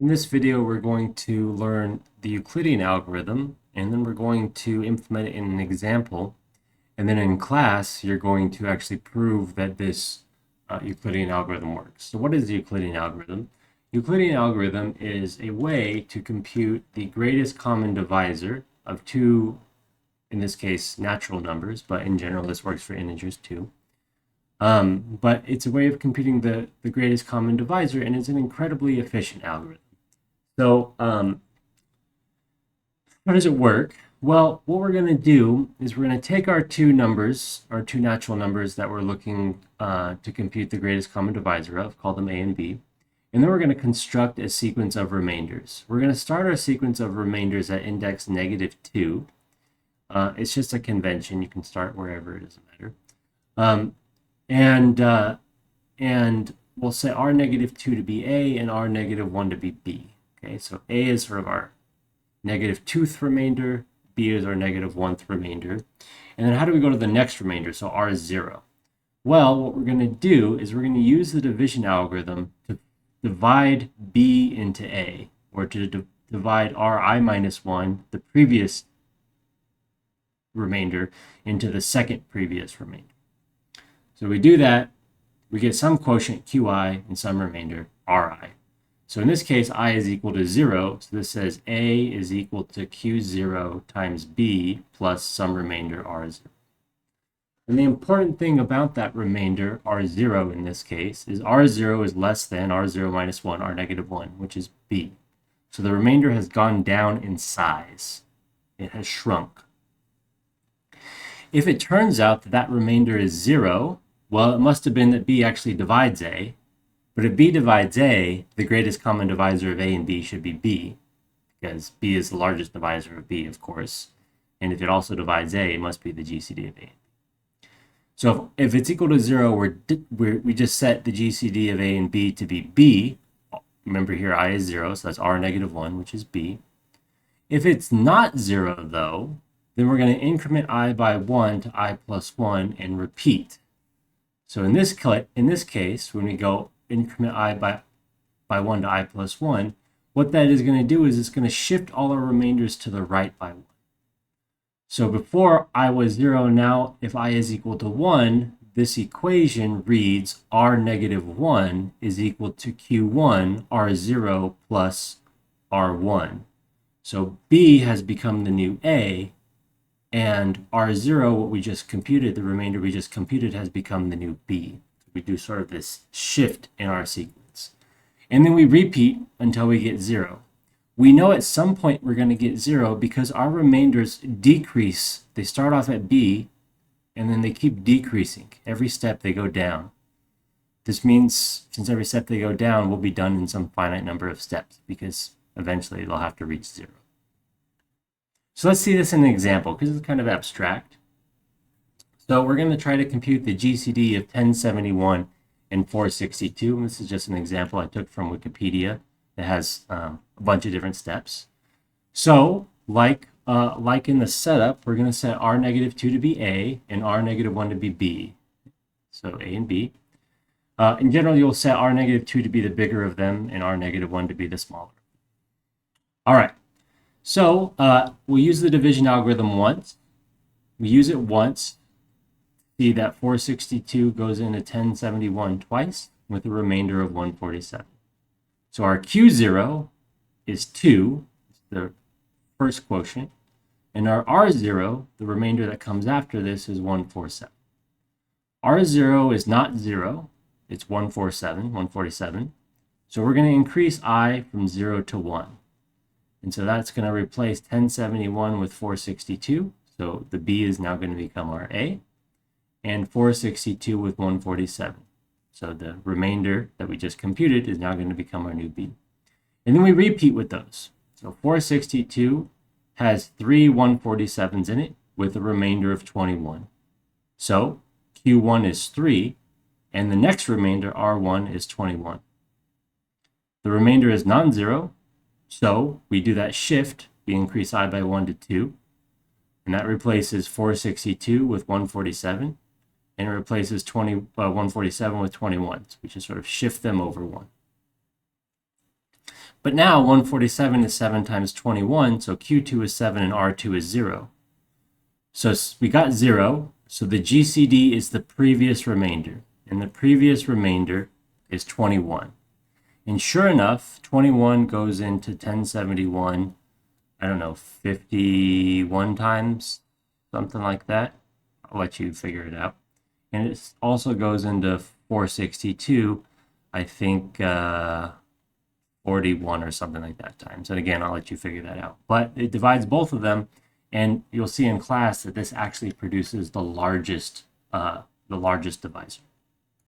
In this video, we're going to learn the Euclidean algorithm, and then we're going to implement it in an example. And then in class, you're going to actually prove that this Euclidean algorithm works. So what is the Euclidean algorithm? Euclidean algorithm is a way to compute the greatest common divisor of two, in this case, natural numbers, but in general, this works for integers too. But it's a way of computing the greatest common divisor, and it's an incredibly efficient algorithm. So how does it work? Well, what we're going to do is we're going to take our two numbers, our two natural numbers that we're looking to compute the greatest common divisor of, call them A and B, and then we're going to construct a sequence of remainders. We're going to start our sequence of remainders at index -2. It's just a convention. You can start wherever, it doesn't matter. And we'll set r -2 to be A and r -1 to be B. Okay, so A is sort of our -2th remainder, B is our -1th remainder. And then how do we go to the next remainder? So r is 0. Well, what we're going to do is we're going to use the division algorithm to divide B into A, or to divide ri minus 1, the previous remainder, into the second previous remainder. So we do that, we get some quotient qi and some remainder ri. So in this case, I is equal to 0. So this says A is equal to Q0 times B plus some remainder R0. And the important thing about that remainder, R0 in this case, is R0 is less than R0 minus 1, R -1, which is B. So the remainder has gone down in size. It has shrunk. If it turns out that that remainder is 0, well, it must have been that B actually divides A. But if B divides A, the greatest common divisor of A and B should be B, because B is the largest divisor of B, of course. And if it also divides A, it must be the GCD of A. So if it's equal to 0, we just set the GCD of A and B to be B. Remember here, I is 0, so that's R -1, which is B. If it's not 0, though, then we're going to increment I by 1 to I plus 1 and repeat. So in this case, when we go increment I by 1 to I plus 1, what that is going to do is it's going to shift all our remainders to the right by 1. So before I was 0, now if I is equal to 1, this equation reads R -1 is equal to Q1 R0 plus R1. So B has become the new A, and R0, what we just computed, the remainder we just computed, has become the new B. We do sort of this shift in our sequence. And then we repeat until we get 0. We know at some point we're going to get 0 because our remainders decrease. They start off at B, and then they keep decreasing. Every step they go down. This means since every step they go down will be done in some finite number of steps, because eventually they'll have to reach 0. So let's see this in an example, because it's kind of abstract. So we're going to try to compute the GCD of 1071 and 462. And this is just an example I took from Wikipedia that has a bunch of different steps. So like in the setup, we're going to set R -2 to be A and R -1 to be B. So A and B. In general, you'll set R -2 to be the bigger of them and R -1 to be the smaller. All right. So we'll use the division algorithm once. We use it once. See that 462 goes into 1071 twice with a remainder of 147. So our Q0 is 2, the first quotient, and our R0, the remainder that comes after this, is 147. R0 is not 0, it's 147. So we're going to increase I from 0 to 1. And so that's going to replace 1071 with 462. So the B is now going to become our A, and 462 with 147. So the remainder that we just computed is now going to become our new B. And then we repeat with those. So 462 has 3 147s in it with a remainder of 21. So Q1 is 3, and the next remainder, R1, is 21. The remainder is non-zero, so we do that shift. We increase I by 1 to 2, and that replaces 462 with 147. And it replaces 147 with 21. So we just sort of shift them over 1. But now 147 is 7 times 21, so Q2 is 7 and R2 is 0. So we got 0, so the GCD is the previous remainder, and the previous remainder is 21. And sure enough, 21 goes into 1071, I don't know, 51 times, something like that. I'll let you figure it out. And it also goes into 462, I think 41 or something like that times. And again, I'll let you figure that out. But it divides both of them, and you'll see in class that this actually produces the largest divisor.